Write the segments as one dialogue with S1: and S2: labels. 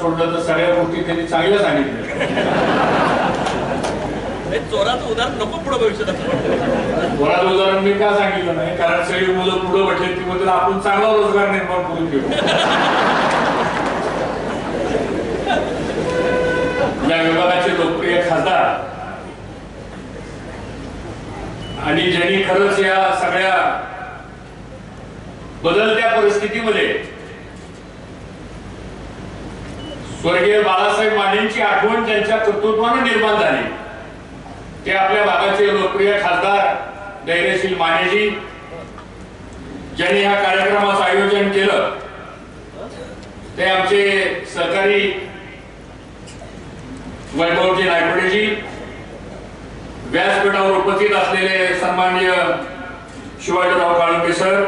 S1: सोडलं तर सगळ्या गोष्टी त्यांनी चांगल्या सांगितल्या.
S2: चोराचं उदाहरण नको पुढे भविष्यात.
S1: चोराचं उदाहरण मी का सांगितलं नाही, कारण सगळी मुलं पुढे म्हटले की म्हणजे आपण चांगला रोजगार निर्माण करून घेऊ. या विभागाचे लोकप्रिय खासदार आणि ज्यांनी खरंच या सगळ्या बदलत्या परिस्थितीमध्ये स्वर्गीय बाळासाहेब मानेंची आठवण ज्यांच्या कर्तृत्वाने निर्माण झाली ते आपल्या भागाचे लोकप्रिय खासदार धैर्यशील मानेजी, ज्यांनी या कार्यक्रमाचं आयोजन केलं ते आमचे सहकारी वैभवजी नायपडेजी, व्यासपीठावर उपस्थित असलेले सन्माननीय शिवाजीराव काळुंके सर,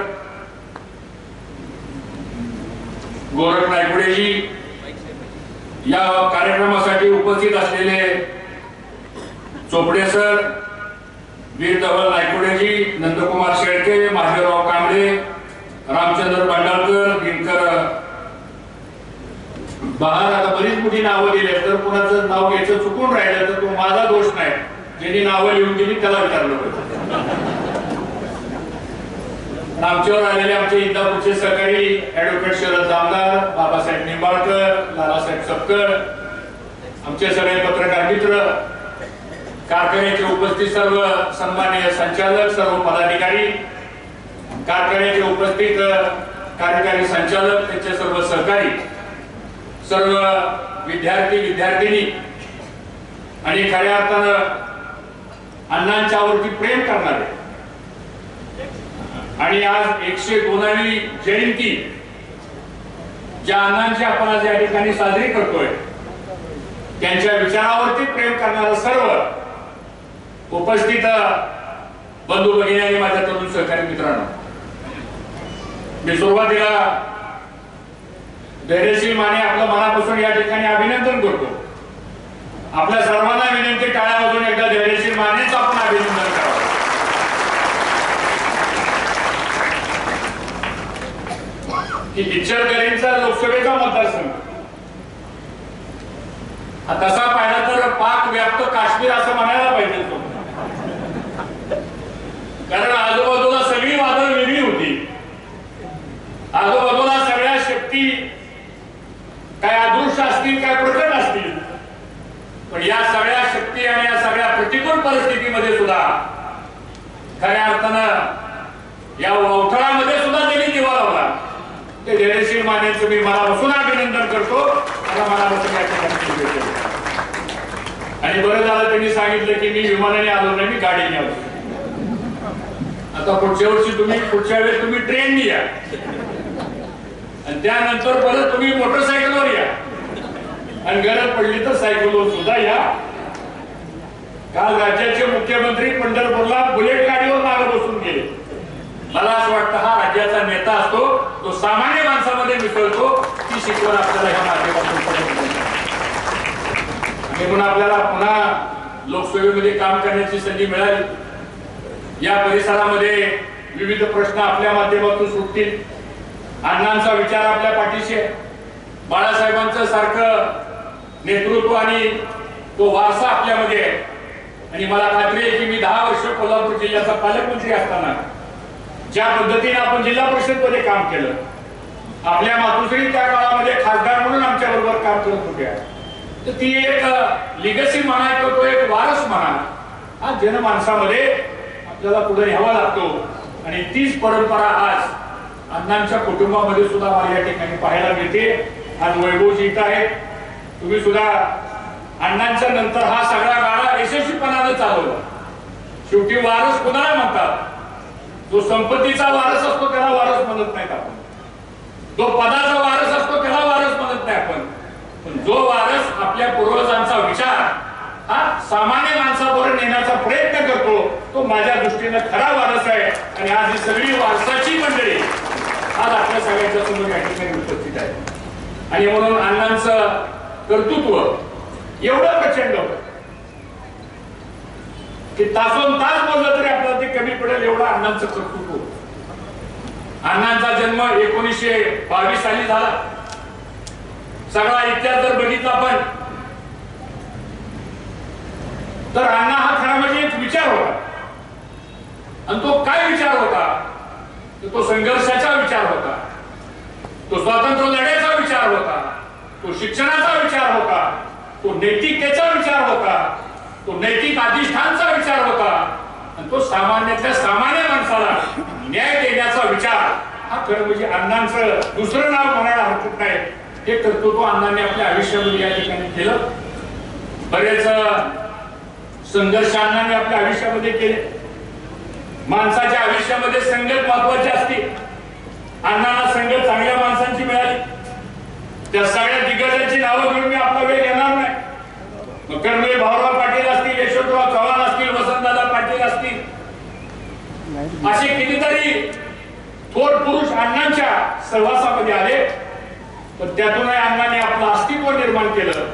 S1: गोरख नायपडेजी, या कार्यक्रमासाठी उपस्थित असलेले चोपडे सर, वीर धवल नायकुडेजी, नंदकुमार शेळके, महादेवराव कांबळे, रामचंद्र बांडाळकर, दिनकर बहार, आता बरीच मोठी नावं दिली तर कुणाचं नाव घ्यायचं चुकून राहिलं तर तो माझा दोष नाही, ज्यांनी नावं लिहून दिली त्याला विचारलं पाहिजे. आमच्यावर आलेले आमचे इंदापूरचे सहकारी ऍडव्होकेट शरद जामदार, बाबासाहेब निंबाळकर, लालासाहेब सपकर, आमचे सगळे पत्रकार मित्र, कारखान्याचे उपस्थित सर्व सन्माननीय संचालक, सर्व पदाधिकारी, कारखान्याचे उपस्थित कार्यकारी संचालक, त्यांचे सर्व सहकारी, सर्व विद्यार्थी विद्यार्थिनी आणि खऱ्या अर्थानं अण्णांच्यावरती प्रेम करणारे आणि आज 102वी जयंती ज्या अण्णांची आपण आज या ठिकाणी साजरी करतोय त्यांच्या विचारावरती प्रेम करणारा सर्व उपस्थित बंधू भगिनी आणि माझ्या तरुण सहकारी मित्रांनो, मी सुरुवातीला धैर्यशील माने आपलं मनापासून या ठिकाणी अभिनंदन करतो. आपल्या सर्वांना विनंती, टाळ्या वाजवून एकदा धैर्यशील मानेचं आपण अभिनंदन करावं. की इचलकरंजीचा लोकसभेचा मतदारसंघ तसा पाहिला तर पाक व्याप्त काश्मीर असं म्हणायला पाहिजे तो, कारण आजूबाजूला सगळी वादळ वेगळी होती, आजूबाजूला सगळ्या शक्ती काय अदृश्य असतील काय प्रकट असतील, पण या सगळ्या शक्ती आणि या सगळ्या प्रतिकूल परिस्थितीमध्ये सुद्धा खऱ्या अर्थानं या अवथळामध्ये सुद्धा त्यांनी दिवा लावला. ते धैर्यशील मानेचं मी मनापासून अभिनंदन करतो. आणि बरं झालं त्यांनी सांगितलं की मी विमानाने आलो नाही, मी गाडीने आलो. आता पुढच्या वर्षी पुढच्या वेळेस तुम्ही ट्रेनने या आणि त्यानंतर परत तुम्ही मोटरसायकलवर या आणि गरज पडली तर सायकलवर सुद्धा या. काल राज्याचे मुख्यमंत्री पंढरपूरला बुलेट गाडीवर मागे बसून गेले. मला असं वाटतं हा राज्याचा नेता असतो, तो सामान्य माणसामध्ये मिसळतो, ती शिकवण आपल्याला ह्या माध्यमातून म्हणून आपल्याला पुन्हा लोकसभेमध्ये काम करण्याची संधी मिळाली. या परिसरामध्ये विविध प्रश्न आपल्या माध्यमातून सुटतील. अण्णांचा विचार आपल्या पाठीशी आहे, बाळासाहेबांचं सारखं नेतृत्व आणि तो वारसा आपल्यामध्ये आहे. आणि मला खात्री आहे की मी 10 वर्ष कोल्हापूर जिल्ह्याचा पालकमंत्री असताना ज्या पद्धतीने आपण जिल्हा परिषद मध्ये काम केलं, आपल्या मातुश्री त्या काळामध्ये खासदार म्हणून आमच्या बरोबर काम करत होत्या, तर ती एक लिगसी म्हणा किंवा तो एक वारस म्हणा हा जनमानसामध्ये आपल्याला पुढे न्यावा लागतो. आणि तीच परंपरा आज अण्णांच्या कुटुंबामध्ये सुद्धा मला या ठिकाणी पाहायला मिळते. आज वैभवजी इथं आहेत, तुम्ही सुद्धा अण्णांच्या नंतर हा सगळा गाडा यशस्वीपणाने चालवला. शेवटी वारस कोणाला म्हणतात? जो संपत्तीचा वारस असतो त्याला वारस म्हणत नाहीत आपण, जो पदाचा वारस असतो त्याला वारस म्हणत नाही आपण, पण जो वारस आपल्या पूर्वजांचा विचार हा सामान्य माणसाबरोबर नेण्याचा प्रयत्न करतो तो माझ्या दृष्टीने खरा वारस आहे. आणि आज ही सगळी वारसाची मंडळी आज आपल्या सगळ्यांच्या समोर या ठिकाणी उपस्थित आहे. आणि म्हणून अण्णांचं कर्तृत्व एवढं प्रचंड होतं की तासोन तास बोललं तरी आपल्याला ते कमी पडेल एवढं अण्णांचं कर्तृत्व. अण्णांचा जन्म 1922 साली झाला. सगळा इतिहास जर बघितला पण तर अण्णा हा खरा म्हणजे एक विचार होता. आणि तो काय विचार होता? तो संघर्षाचा विचार होता, तो स्वातंत्र्य लढ्याचा विचार होता, तो शिक्षणाचा विचार होता, तो नैतिकतेचा विचार होता, तो नैतिक अधिष्ठानचा विचार होता, आणि तो सामान्यातल्या सामान्य माणसाला न्याय देण्याचा विचार. हा खरं म्हणजे अण्णांचं दुसरं नाव म्हणायला हरकत नाही. हे कर्तृत्व अण्णांनी आपल्या आयुष्यामध्ये या ठिकाणी केलं. बरेच संघर्ष अण्णांनी आपल्या आयुष्यामध्ये केले. माणसाच्या आयुष्यामध्ये संगत महत्वाची असते. अण्णांना संगत चांगल्या माणसांची मिळाली. त्या सगळ्या दिग्गजांची नावं घेऊन मी आपला वेळ घेणार नाही. कर्मवीर भाऊराव पाटील असतील, यशवंतराव चव्हाण असतील, वसंतदादा पाटील असतील, असे कितीतरी थोर पुरुष अण्णांच्या सहवासामध्ये आले. पण त्यातूनही अण्णांनी आपलं अस्तित्व निर्माण केलं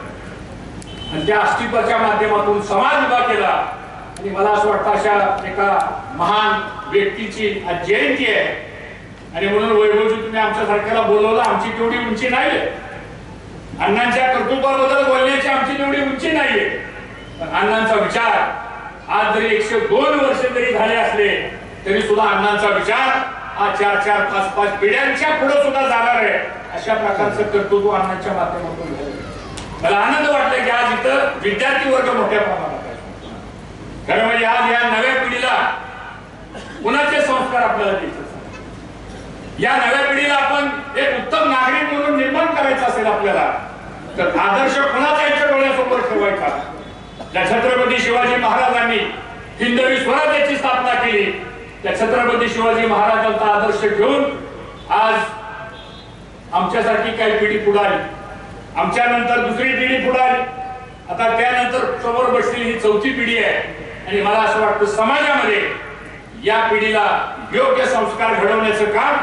S1: आणि त्या अस्तित्वाच्या माध्यमातून समाज उभा केला. आणि मला असं वाटतं अशा एका महान व्यक्तीची आज जयंती आहे. आणि म्हणून वैभवजी तुम्ही आमच्या सारख्याला बोलवलं. आमची तेवढी उंची नाहीये, अण्णांच्या कर्तृत्वाबद्दल बोलण्याची आमची तेवढी उंची नाहीये. पण अण्णांचा विचार आज जरी 102 वर्ष जरी झाले असले तरी सुद्धा अण्णांचा विचार हा 4-4, 5-5 पिढ्यांच्या पुढे सुद्धा जाणार आहे. अशा प्रकारचं कर्तृत्व अण्णांच्या माध्यमातून झालं. मला आनंद वाटला की आज इथं विद्यार्थी वर्ग मोठ्या प्रमाणात आहे. खरं म्हणजे आज या नव्या पिढीला कुणाचे संस्कार आपल्याला द्यायचे, या नव्या पिढीला आपण एक उत्तम नागरिक म्हणून निर्माण करायचं असेल आपल्याला, तर आदर्श कोणाचा यांच्या डोळ्यासमोर ठेवायचा. ज्या छत्रपती शिवाजी महाराजांनी हिंदवी स्वराज्याची स्थापना केली, त्या छत्रपती शिवाजी महाराजांचा आदर्श घेऊन आज आमच्यासाठी काही पिढी पुढे आली, आमच्या नंतर दुसरी पिढी पुढे आली, आता त्यानंतर समोर बसलेली ही चौथी पिढी आहे. आणि मला असं वाटतं समाजामध्ये या पिढीला योग्य संस्कार घडवण्याचं काम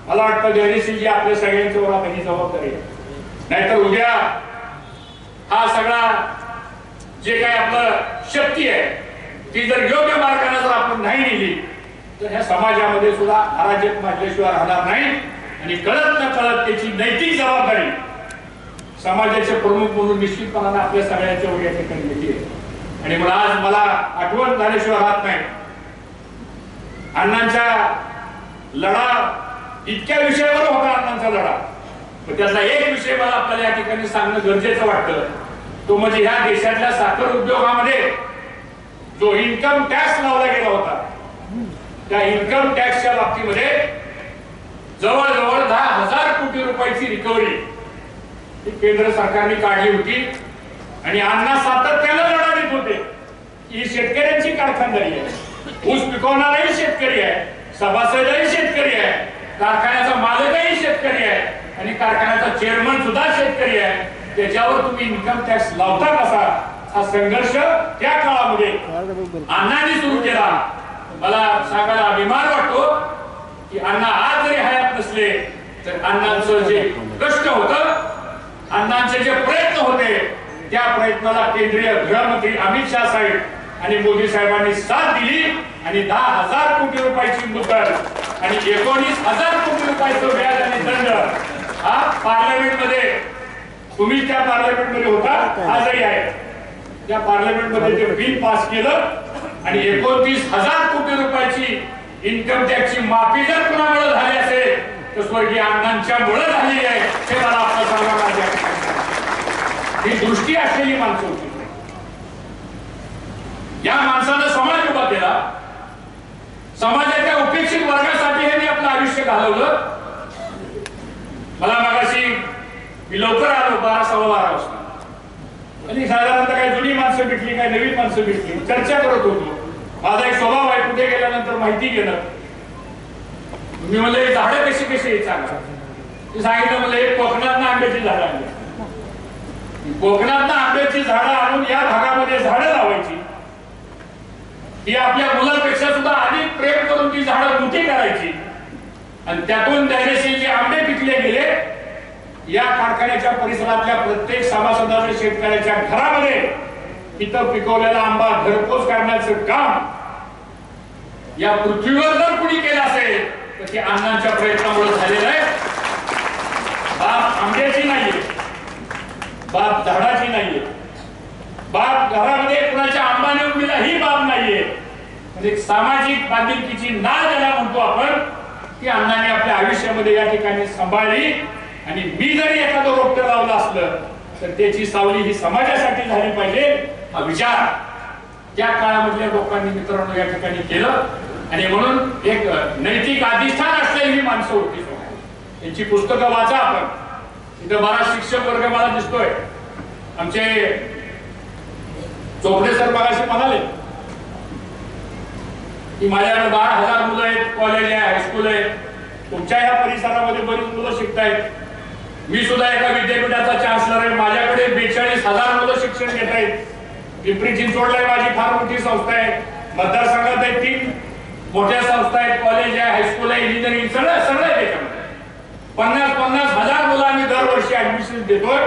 S1: मला वाटतं धैर्यशीलजी आपल्या सगळ्यांच्यावर आता ही जबाबदारी आहे. नाहीतर उद्या हा सगळा जे काही आपलं शक्ती आहे ती जर योग्य मार्गाने जर आपण नाही नेली तर ह्या समाजामध्ये सुद्धा अराजक माजल्याशिवाय राहणार नाही. आणि कळत न कळत त्याची नैतिक जबाबदारी समाजाचे प्रमुख म्हणून निश्चितपणाने आपल्या सगळ्यांच्या वर या ठिकाणी घेतली आहे. आणि मला आज मला आठवण झाल्याशिवाय राहत नाही, अण्णांचा लढा इतक्या विषयावर होता. अण्णांचा लढा, पण त्यातला एक विषय मला आपल्याला या ठिकाणी सांगणं गरजेचं वाटतं. तो म्हणजे ह्या देशातल्या साखर उद्योगामध्ये जो इन्कम टॅक्स लावला गेला होता, त्या इन्कम टॅक्सच्या बाबतीमध्ये जवळजवळ 10,000 कोटी रुपयाची रिकव्हरी केंद्र सरकारने काढली होती. आणि अण्णा सातत्याने लढा देत होते की शेतकऱ्यांची कारखानदारी आहे, ऊस पिकवणाराही शेतकरी आहे, सभासदही शेतकरी आहे, कारखान्याचा मालकही शेतकरी आहे आणि कारखान्याचा चेअरमन सुद्धा शेतकरी आहे. त्याच्यावर तुम्ही इन्कम टॅक्स लावता कसा? हा संघर्ष त्या काळामध्ये अण्णांनी सुरू केला. मला सांगायला अभिमान वाटतो की अण्णा आज जरी हयात नसले तर अण्णांचं जे कष्ट होतं, अण्णांचे जे प्रयत्न होते, त्या प्रयत्नाला केंद्रीय गृहमंत्री अमित शाह साहेब आणि मोदी साहेबांनी साथ दिली. आणि 10,000 कोटी रुपयाची मुदत आणि 19,000 कोटी रुपयाचं व्याज आणि दंड हा पार्लमेंटमध्ये, तुम्ही त्या पार्लमेंटमध्ये होता, आजही आहे, त्या पार्लमेंटमध्ये ते बिल पास केलं. आणि 29,000 कोटी रुपयाची इन्कम टॅक्सची माफी जर कुणामुळे झाली असेल तर स्वर्गीय अण्णांच्यामुळे झालेली आहे. हे मला आपलं सांगायला ही दृष्टी असलेली माणसं होती. या माणसानं समाज उभा केला. समाजाच्या उपेक्षित वर्गासाठी हे आपलं आयुष्य घालवलं. मला मगाशी मी लवकर आलो 12-12:15 वाजता आणि साधारणतः काही जुनी माणसं भेटली, काही नवीन माणसं भेटली, चर्चा करत होतो. माझा एक स्वभाव आहे कुठे गेल्यानंतर माहिती घेणं. मी म्हणलं झाडं कशी कशी सांगा. ते सांगितलं म्हणलं एक कोकणातनं आंब्याची झाडं आणली, कोकणातनं आंब्याची झाडं आणून या भागामध्ये झाडं लावायची, ती आपल्या मुलांपेक्षा सुद्धा अधिक प्रेम करून ती झाडं मोठी करायची आणि त्यातून धैर्यशील जे आंबे पिकले गेले, या कारखान्याच्या परिसरातल्या प्रत्येक सभासदाच्या शेतकऱ्याच्या घरामध्ये इथं पिकवलेला आंबा घरपोच करण्याचं काम या पृथ्वीवर जर कुणी केलं असेल तर ते अण्णांच्या प्रयत्नामुळे झालेलं आहे. आंब्याची नाहीये, बाप झाडाची नाहीये, बाप घरामध्ये कुणाच्या आंबा नेऊन दिला ही बाब नाहीये. म्हणजे सामाजिक बांधिलकीची नाळ ज्याला म्हणतो आपण, ती अण्णांनी आपल्या आयुष्यामध्ये या ठिकाणी सांभाळली. आणि मी जरी एखादं रोपटं लावलं असलं तर त्याची सावली ही समाजासाठी झाली पाहिजे, हा विचार त्या काळामधल्या लोकांनी मित्रांनो या ठिकाणी केलं. आणि म्हणून एक नैतिक अधिष्ठान असलेली ही माणसं होती. त्यांची पुस्तकं वाचा आपण. इथं बराच शिक्षक वर्ग मला दिसतोय. आमचे चोपडे सर मगाशी म्हणाले की माझ्याकडे 12,000 मुलं आहेत, कॉलेज आहे, हायस्कूल आहे. तुमच्या ह्या परिसरामध्ये बरीच मुलं शिकतायत. मी सुद्धा एका विद्यापीठाचा चान्सलर आहे. माझ्याकडे 42,000 मुलं शिक्षण घेत आहेत. पिंपरी चिंचवडला माझी फार मोठी संस्था आहे. मतदारसंघात आहे 3 मोठ्या संस्था आहेत, कॉलेज आहे, हायस्कूल आहे, इंजिनिअरिंग सगळं आहे त्याच्यामध्ये. 50,000 मुलं आम्ही दरवर्षी ऍडमिशन देतोय.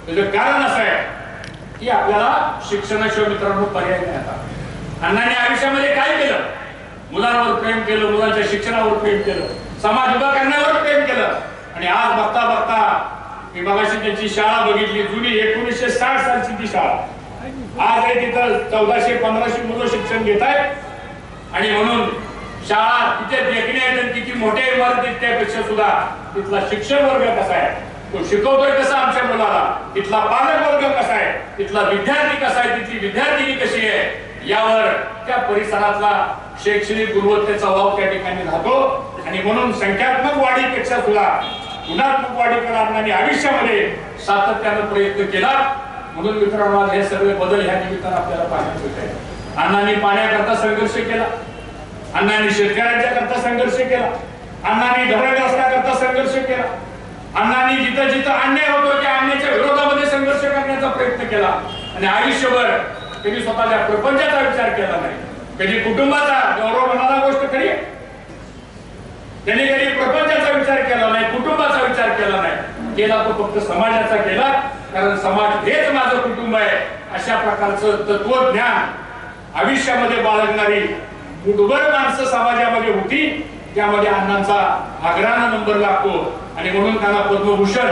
S1: त्याचं कारण असं आहे की आपल्याला शिक्षणाशिवाय मित्रांनो पर्याय नाही. आता अण्णांनी आयुष्यामध्ये काय केलं? मुलांवर प्रेम केलं, मुलांच्या शिक्षणावर प्रेम केलं, समाज उभा करण्यावर प्रेम केलं. आणि आज बघता बघता मी मगाशी त्यांची शाळा बघितली, जुनी 1960 सालची ती शाळा. आज आहे तिथं 1400-1500 मुलं शिक्षण घेत आहेत. आणि म्हणून शाळा तिथे देखण्या आहेत, किती मोठ्या इमारतीत त्यापेक्षा सुद्धा तिथला शिक्षण वर्ग कसा आहे, तो शिकवतोय कसा आमच्या मुलाला, तिथला पालक वर्ग कसा आहे, तिथला विद्यार्थी कसा आहे, तिथली विद्यार्थिनी कशी आहे, यावर त्या परिसरातला शैक्षणिक गुणवत्तेचा वाव त्या ठिकाणी राहतो. आणि म्हणून संख्यात्मक वाढीपेक्षा सुद्धा गुणात्मक वाढी करण्याने आयुष्यामध्ये सातत्यानं प्रयत्न केला. म्हणून मित्रांनो आज हे सगळे बदल ह्या निमित्तानं आपल्याला पाहायला मिळते. अण्णांनी पाण्याकरता संघर्ष केला, अण्णांनी शेतकऱ्यांच्या करता संघर्ष केला, अण्णांनी धरणग्रस्तांकरता संघर्ष केला, अण्णांनी जिथं जिथं अन्याय होतो त्या अन्यायाच्या विरोधामध्ये संघर्ष करण्याचा प्रयत्न केला. आणि आयुष्यभर कधी स्वतःच्या प्रपंचाचा विचार केला नाही, कधी कुटुंबाचा गौरव होणारा गोष्ट खरी आहे, त्यांनी कधी प्रपंचाचा विचार केला नाही, कुटुंबाचा विचार केला नाही. केला तो फक्त समाजाचा केला. कारण समाज हेच माझं कुटुंब आहे अशा प्रकारचं तत्वज्ञान आयुष्यामध्ये बाळगणारी मुठभर माणसं समाजामध्ये होती. त्यामध्ये अण्णांचा आग्रहानं नंबर लागतो. आणि म्हणून त्यांना पद्मभूषण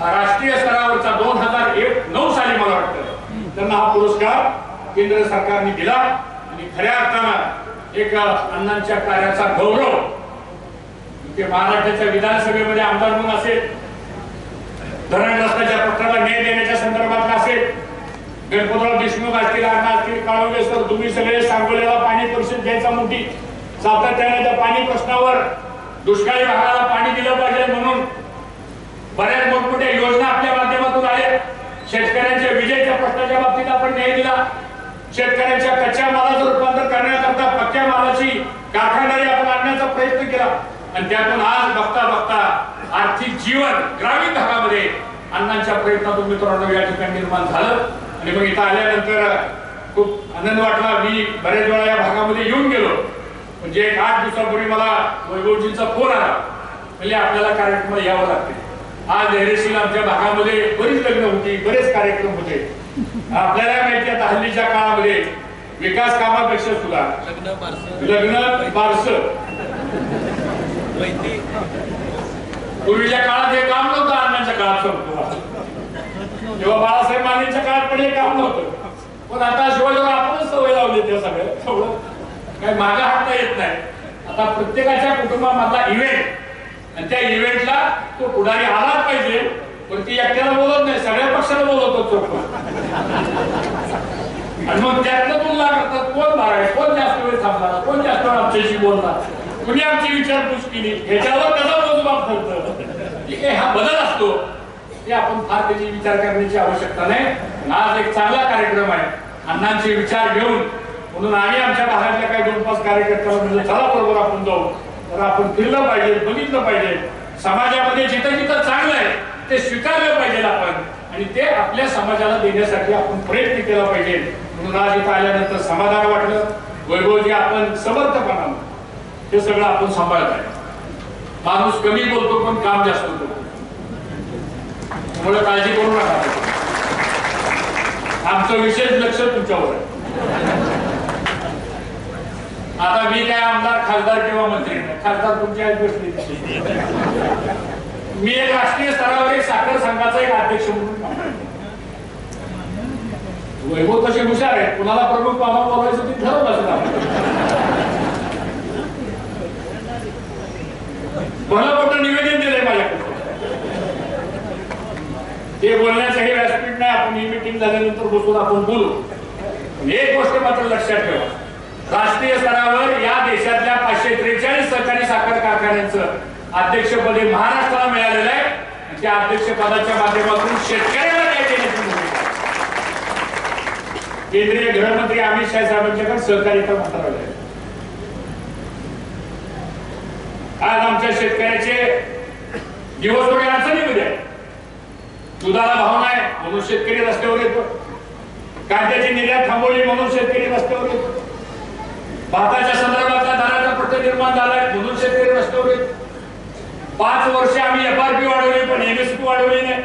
S1: राष्ट्रीय स्तरावरचा 2009 साली मला वाटतं त्यांना हा पुरस्कार केंद्र सरकारने दिला. आणि खऱ्या अर्थानं एक अण्णांच्या कार्याचा गौरव ते महाराष्ट्राच्या विधानसभेमध्ये आमदार म्हणून असेल, धरणग्रस्ताच्या प्रश्नाला न्याय देण्याच्या संदर्भात असेल, गणपतराव देशमुख असतील, अण्णा असतील, काळोखे सर, तुम्ही सगळे सांगोल्याला पाणी परिषद घ्यायचा मोठी सातत्याने त्या पाणी प्रश्नावर दुष्काळी भागाला पाणी दिलं पाहिजे म्हणून बऱ्याच मोठमोठ्या योजना आपल्या माध्यमातून आल्या. शेतकऱ्यांच्या विजेच्या प्रश्नाच्या बाबतीत आपण न्याय दिला. शेतकऱ्यांच्या कच्च्या मालाचं रूपांतर करण्याकरता पक्क्या मालाची कारखानदारी आपण आणण्याचा प्रयत्न केला. आणि त्यातून आज बघता बघता आर्थिक जीवन ग्रामीण भागामध्ये अण्णांच्या प्रयत्नातून मित्रांनो या ठिकाणी निर्माण झालं. आणि मग इथं आल्यानंतर खूप आनंद वाटला. मी बरेच वेळा या भागामध्ये येऊन गेलो. म्हणजे एक 8 दिवसापूर्वी मला वैभवजींचा फोन आला, म्हणजे आपल्याला कार्यक्रम यावं लागते. आज धैर्यशील आमच्या भागामध्ये बरीच लग्न होती, बरेच कार्यक्रम होते. आपल्याला माहिती आता हल्लीच्या काळामध्ये विकास कामापेक्षा सुद्धा लग्न बारसं पूर्वीच्या काळात हे काम नव्हतं. अण्णांच्या काळात संपतो जेव्हा बाळासाहेब मानेंच्या काळात पण हे काम नव्हतं. पण आता शिवाजीराव आपणच सवय लावली त्या सगळ्या तेवढं काही मागे हाकता येत नाही. आता प्रत्येकाच्या कुटुंबामधला इव्हेंट आणि त्या इव्हेंटला तो पुढारी आलाच पाहिजे. पण ती एकट्याला बोलत नाही, सगळ्या पक्षाला बोलवतो चोख. आणि मग त्यातनं तुलना करतात कोण भराय, कोण जास्त वेळ थांबणार, कोण जास्त वेळ आमच्याशी बोलणार, कुणी आमची विचारपूस केली, ह्याच्यावर त्याचा मोजमाप ठरतं. ठीक आहे, हा बदल असतो ते आपण फार त्याची विचार करण्याची आवश्यकता नाही. आज एक चांगला कार्यक्रम आहे अण्णांचे विचार घेऊन. म्हणून आम्ही आमच्या भागातल्या काही 2-5 कार्यकर्त्यांना म्हणजे चला बरोबर आपण जाऊ. तर आपण फिरलं पाहिजे, बघितलं पाहिजे. समाजामध्ये जिथं जिथं चांगलं आहे ते स्वीकारलं पाहिजे आपण. आणि ते आपल्या समाजाला देण्यासाठी आपण प्रयत्न केला पाहिजे. म्हणून आज इथं आल्यानंतर समाधान वाटलं. वैभवजी आपण समर्थपणानं हे सगळं आपण सांभाळत आहे. माणूस कमी बोलतो पण काम जास्त करतो, त्यामुळे काळजी करू नका. आमचं विशेष लक्ष तुमच्यावर आहे. आता मी काय आमदार, खासदार किंवा मंत्री नाही. खासदार तुमची आज बसली. मी एक राष्ट्रीय स्तरावर एक साखर संघाचा एक अध्यक्ष म्हणून वैभव तसे हुशार आहे, कुणाला प्रमुख पाहुणा बोलवायचं ते ठरवलं असेल. भलं मोठं निवेदन दिलंय माझ्याकडे. ते बोलण्याचं हे व्यासपीठ नाही. आपण ही मीटिंग झाल्यानंतर बसून आपण बोलू. एक गोष्ट मात्र लक्षात ठेवा, राष्ट्रीय स्तरावर या देशातल्या 543 सहकारी साखर कारखान्यांचं अध्यक्षपदी महाराष्ट्राला मिळालेलं आहे. त्या अध्यक्षपदाच्या माध्यमातून शेतकऱ्याला न्याय देण्याची भूमिका केंद्रीय गृहमंत्री अमित शाह साहेबांच्याकडे सहकारिता मंत्रालय आहे. आज आमच्या शेतकऱ्याचे दिवस थोडे अडचणीमध्ये आहे. दुधाला भाव नाही म्हणून शेतकरी रस्त्यावर येतो. कांद्याची निर्यात थांबवली म्हणून शेतकरी रस्त्यावर येतो. भाताच्या संदर्भातला दराचा प्रश्न निर्माण झालाय म्हणून शेतकरी रस्त्यावर येतो. 5 वर्ष आम्ही एफआरपी वाढवली पण एमएसपी वाढवली नाही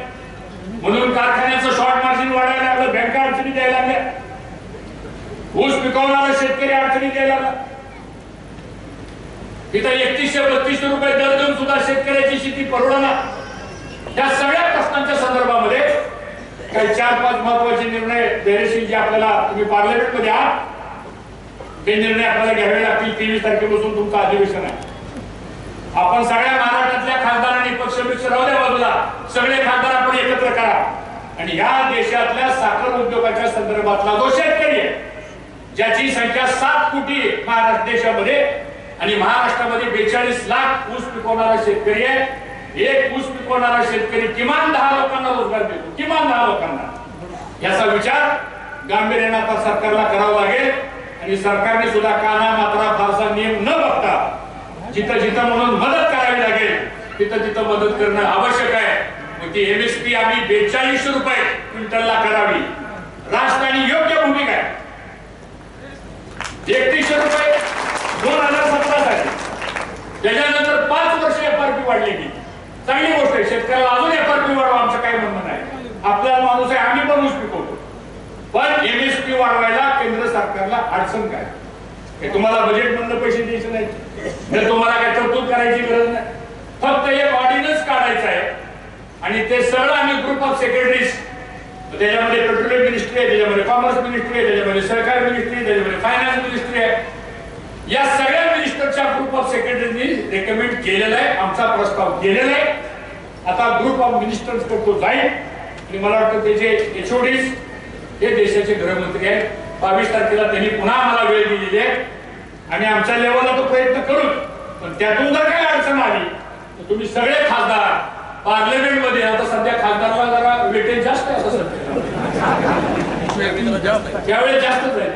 S1: म्हणून कारखान्याचं शॉर्ट मार्जिन वाढायला लागलं. बँका अडचणी द्यायला लागल्या. ऊस पिकवणारा शेतकरी अडचणी द्यायला लागला. तिथं 3100-3200 रुपये दर देऊन सुद्धा शेतकऱ्याची शेती परवडणार. या सगळ्या प्रश्नांच्या संदर्भामध्ये काही 4-5 महत्वाचे निर्णय धैर्यशील जे आपल्याला तुम्ही पार्लमेंटमध्ये आहात ते निर्णय आपल्याला घ्यावे लागतील. 23 तारखेपासून तुमचं अधिवेशन आहे. आपण सगळ्या महाराष्ट्रातल्या खासदारांनी पक्ष राहू द्या बाजूला, सगळे खासदार आपण एकत्र करा आणि या देशातल्या साखर उद्योगाच्या संदर्भातला जो शेतकरी आहे ज्याची संख्या 7 कोटी महाराष्ट्र देशामध्ये आणि महाराष्ट्रामध्ये 42 लाख ऊस पिकवणारा शेतकरी आहे. एक ऊस पिकवणारा शेतकरी किमान 10 लोकांना रोजगार देतो. किमान 10 लोकांना. याचा विचार गांभीर्याने आता सरकारला करावा लागेल आणि सरकारने सुद्धा काना मात्रा फारसा नियम न बघता जिथं जिथं म्हणून मदत करावी लागेल तिथं तिथं मदत करणं आवश्यक आहे. मग ती एमएसपी आम्ही 4200 रुपये क्विंटलला करावी. राष्ट्राने योग्य भूमिका आहे. 3100 रुपये 2017 साठी. त्याच्यानंतर 5 वर्ष एफआरपी वाढली की चांगली गोष्ट आहे. शेतकऱ्याला अजून एफआरपी वाढवा आमचं काही म्हणणं नाही. आपला माणूस आहे, आम्ही पण ऊस पिकवतो. पण एमएसपी वाढवायला केंद्र सरकारला अडचण काय? तुम्हाला बजेट मधून पैसे द्यायचे नाही, तुम्हाला काही तरतूद करायची गरज नाही. फक्त एक ऑर्डिनन्स काढायचा आहे आणि ते सगळं आम्ही ग्रुप ऑफ सेक्रेटरीज त्याच्यामध्ये पेट्रोलियम मिनिस्ट्री आहे, त्याच्यामध्ये कॉमर्स मिनिस्ट्री आहे, त्याच्यामध्ये सहकार मिनिस्ट्री आहे, त्याच्यामध्ये फायनान्स मिनिस्ट्री आहे. या सगळ्या मिनिस्टरच्या ग्रुप ऑफ सेक्रेटरीनी रेकमेंड केलेला आहे. आमचा प्रस्ताव केलेला आहे. आता ग्रुप ऑफ मिनिस्टर्स तो जाईल आणि मला वाटतं त्याचे एचओडीज हे देशाचे गृहमंत्री आहेत. 22 तारखेला त्यांनी पुन्हा आम्हाला वेळ दिलेली आहे आणि आमच्या लेवलला तो प्रयत्न करू. पण त्यातून जर काही अडचण आली तर तुम्ही सगळे खासदार पार्लमेंटमध्ये, आता सध्या खासदाराला जरा वेटेज जास्त आहे असं त्यावेळेस जास्तच आहे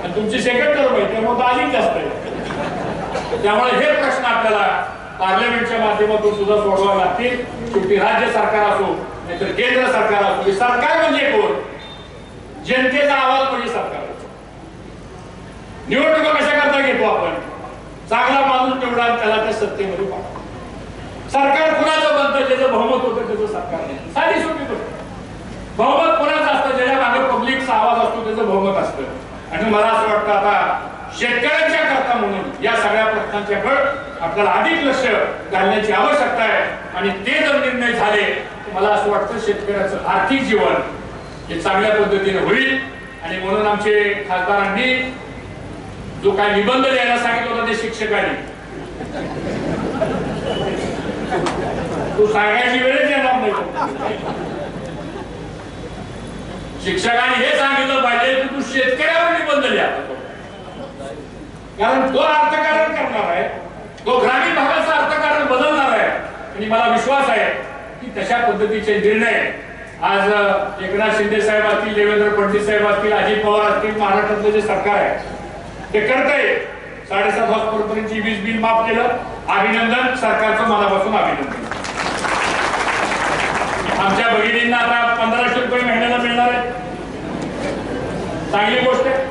S1: आणि तुमची सेकंड टर्म आहे त्यामुळे अधिक जास्त आहे. त्यामुळे हे प्रश्न आपल्याला पार्लमेंटच्या माध्यमातून सुद्धा सोडवावे लागतील. शेवटी राज्य सरकार असो नाहीतर केंद्र सरकार असो, सरकार म्हणजे कोण? जनतेचा आवाज म्हणजे सरकार. निवडणुका कशा करता घेतो आपण? चांगला माणूस निवडा त्याला त्या सत्तेमध्ये पाठवा. सरकार कुणाचं बनतं? ज्याचं बहुमत होतं त्याचं सरकार नाही. साधी सोपी गोष्ट. बहुमत कुणाचं असतं? ज्याच्या मागे पब्लिकचा आवाज असतो त्याचं बहुमत असतं. आणि मला असं वाटतं आता शेतकऱ्यांच्या करता म्हणून या सगळ्या प्रश्नांच्याकडे आपल्याला अधिक लक्ष घालण्याची आवश्यकता आहे आणि ते जर निर्णय झाले तर मला असं वाटतं शेतकऱ्याचं आर्थिक जीवन हे चांगल्या पद्धतीने होईल. आणि म्हणून आमचे खासदारांनी जो काही निबंध लिहायला सांगितलं होता ते शिक्षकांनी तो सांगायची वेळच येणार नाही. शिक्षकांनी हे सांगितलं पाहिजे की तू शेतकऱ्यावर निबंध लिहा, कारण तो अर्थकारण करणार आहे, तो ग्रामीण भागाचं अर्थकारण बदलणार आहे. आणि मला विश्वास आहे की तशा पद्धतीचे निर्णय आज एकनाथ शिंदे साहेब असतील, देवेंद्र फडणवीस साहेब असतील, अजित पवार असतील, महाराष्ट्रातलं जे सरकार आहे ते करतंय. 7.5 हॉर्सपावरपर्यंतची वीज बिल माफ केलं. अभिनंदन, सरकारचं मनापासून अभिनंदन. आमच्या भगिनींना आता 1500 रुपये महिन्याला मिळणार आहे. चांगली गोष्ट आहे.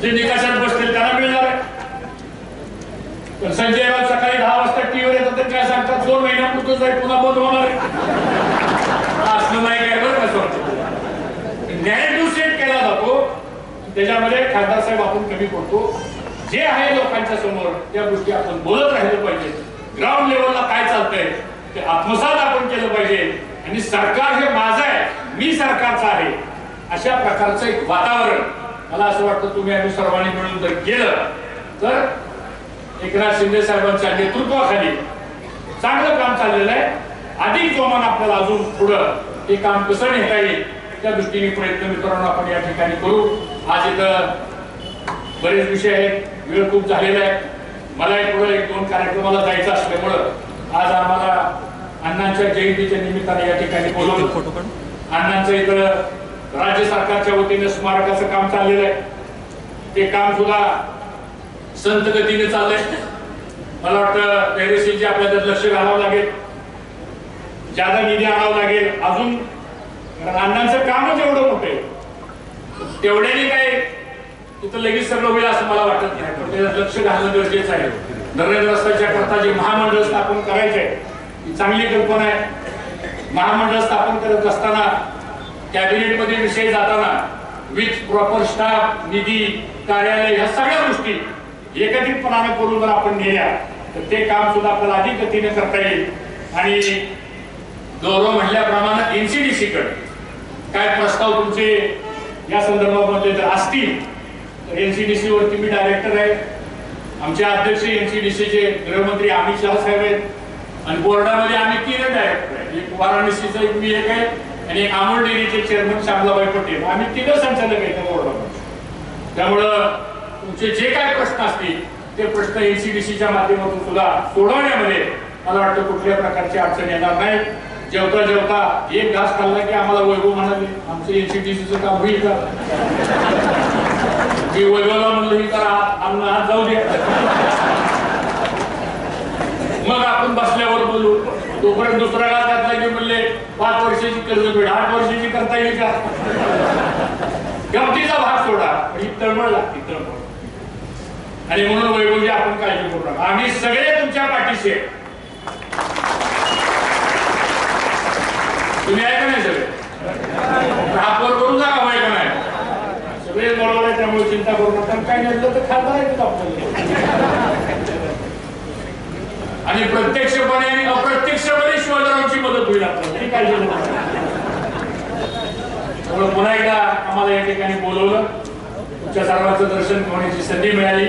S1: जे निकषात बसतील त्यांना मिळणार आहे. पण संजय राऊत सकाळी 10 वाजता टीव्हीवर येतात तर काय सांगतात? 2 महिन्यापुरतं जाईल पुन्हा बंद होणार आहे. असं नाही काय बरं कसं वाटतं. न्याय सेट केला जातो त्याच्यामध्ये खासदार साहेब आपण कमी पडतो. जे आहे लोकांच्या समोर त्या गोष्टी आपण बोलत राहिलं पाहिजे. ग्राउंड लेवलला काय चालतंय ते आत्मसात आपण केलं पाहिजे. आणि सरकार हे माझं आहे, मी सरकारचं आहे अशा प्रकारचं एक वातावरण मला असं वाटतं तुम्ही आम्ही सर्वांनी मिळून जर केलं तर एकनाथ शिंदे साहेबांच्या नेतृत्वाखाली चांगलं काम चाललेलं आहे. अधिक जोमान आपल्याला अजून पुढं हे काम कसं नेता येईल त्या दृष्टीने प्रयत्न मित्रांनो आपण या ठिकाणी करू. आज इथं बरेच विषय आहेत, वेळ खूप झालेला आहे. मला पुढे 1-2 कार्यक्रमाला जायचं असल्यामुळं आज आम्हाला अण्णांच्या जयंतीच्या निमित्ताने या ठिकाणी बोलवलं. अण्णांचं इथं राज्य सरकारच्या वतीने स्मारकाचं काम चाललेलं आहे. ते काम सुद्धा संत गतीने चाललंय. मला वाटतं धैर्यशीलजी आपल्या त्यात लक्ष घालावं लागेल, ज्यादा निधी आणावं लागेल अजून, कारण अण्णांचं कामच एवढं मोठं आहे. तेवढ्याने काय तिथं लगेच सगळं होईल असं मला वाटत नाही, पण त्याच्यात लक्ष घालणं गरजेचं आहे. नरेंद्र रस्त्याच्या करता जे महामंडळ स्थापन करायचे ही चांगली कल्पना आहे. महामंडळ स्थापन करत असताना कॅबिनेट मध्ये विषय जाताना विथ प्रॉपर स्टाफ, निधी, कार्यालय ह्या सगळ्या गोष्टी एकत्रितपणाने करून जर आपण नेल्या तर ते काम सुद्धा आपल्याला अधिक गतीने करता येईल. आणि गौरव म्हटल्याप्रमाणे एनसीडीसी कडे काय प्रस्ताव तुमचे या संदर्भामध्ये जर असतील तर एनसीडीसी वरती मी डायरेक्टर आहे. आमचे अध्यक्ष एनसीडीसीचे गृहमंत्री अमित शहा साहेब आहेत आणि बोर्डामध्ये आम्ही 3 डायरेक्टर आहे. एक वाराणसीचा एक मी एक आहे आणि एक अमोल डेअरीचे चेअरमन श्यामलाबाई पटेल. आम्ही 3 संचालक आहेत त्या बोर्डामध्ये. त्यामुळं तुमचे जे काय प्रश्न असतील ते प्रश्न एनसीडीसीच्या माध्यमातून सुद्धा सोडवण्यामध्ये मला वाटतं कुठल्या प्रकारची अडचण येणार नाही. जेवता जेवता एक घास खाल्ला की आम्हाला वैभव म्हणाले आमचं एनसीडीसीचं काम होईल का? मी वैभवला म्हणलं ही करा, आम्हाला हात जाऊ दे, मग आपण बसल्यावर बोलू. तोपर्यंत दुसरा घास घातला की म्हणले 5 वर्षाची कर्ज फेड 8 वर्षाची करता येईल का? गमतीचा भाग सोडा, ही तळमळ लागते, तळमळ. आणि म्हणून वैभवजी आपण काळजी करू नका, आम्ही सगळे तुमच्या पाठीशी आहे. तुम्ही आहे का नाही सगळे? हात वर करून जागा होय का नाही? सगळे बरोबर आहे, त्यामुळे चिंता करू नका. काय नसलं तर खासदार आहे आपल्याला. आणि प्रत्यक्षपणे आणि अप्रत्यक्षपणे शिवरायांची मदत होईल आपल्याला, काळजी करू नका. पुन्हा एकदा आम्हाला या ठिकाणी बोलवलं, तुमच्या सर्वांचं दर्शन होण्याची संधी मिळाली,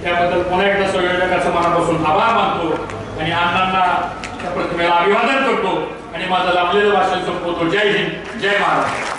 S1: त्याबद्दल पुन्हा एकदा संयोजकाचं मनापासून आभार मानतो आणि अण्णांना त्या प्रतिमेला अभिवादन करतो आणि माझं लाभलेलं भाषण संपवतो. जय हिंद, जय महाराष्ट्र.